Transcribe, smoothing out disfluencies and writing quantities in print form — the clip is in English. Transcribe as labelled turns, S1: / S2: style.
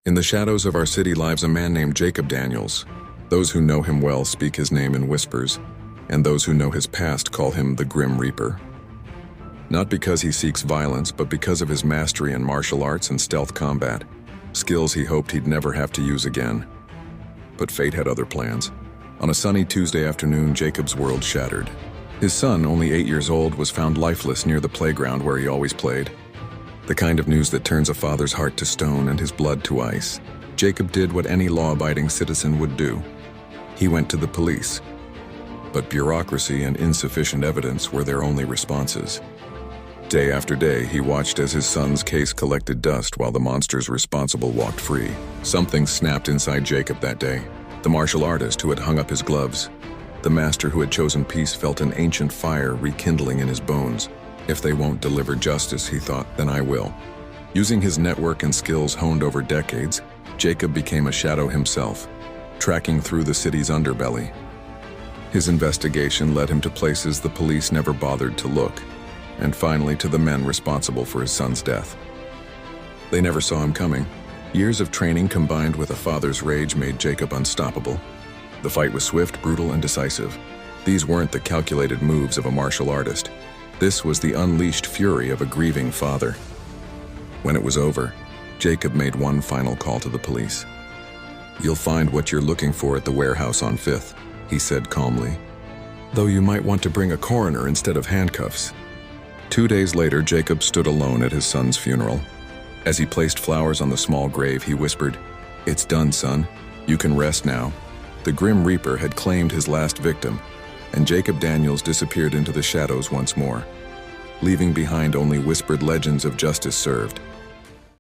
S1: In the shadows of our city lives a man named Jacob Daniels. Those who know him well speak his name in whispers, and those who know his past call him the Grim Reaper. Not because he seeks violence, but because of his mastery in martial arts and stealth combat, skills he hoped he'd never have to use again. But fate had other plans. On a sunny Tuesday afternoon, Jacob's world shattered. His son, only 8 years old, was found lifeless near the playground where he always played. The kind of news that turns a father's heart to stone and his blood to ice. Jacob did what any law-abiding citizen would do. He went to the police. But bureaucracy and insufficient evidence were their only responses. Day after day, he watched as his son's case collected dust while the monsters responsible walked free. Something snapped inside Jacob that day. The martial artist who had hung up his gloves. The master who had chosen peace felt an ancient fire rekindling in his bones. If they won't deliver justice, he thought, then I will. Using his network and skills honed over decades, Jacob became a shadow himself, tracking through the city's underbelly. His investigation led him to places the police never bothered to look, and finally to the men responsible for his son's death. They never saw him coming. Years of training combined with a father's rage made Jacob unstoppable. The fight was swift, brutal, and decisive. These weren't the calculated moves of a martial artist. This was the unleashed fury of a grieving father. When it was over, Jacob made one final call to the police. "You'll find what you're looking for at the warehouse on 5th, he said calmly. "Though you might want to bring a coroner instead of handcuffs." 2 days later, Jacob stood alone at his son's funeral. As he placed flowers on the small grave, he whispered, "It's done, son. You can rest now." The Grim Reaper had claimed his last victim, and Jacob Daniels disappeared into the shadows once more, leaving behind only whispered legends of justice served.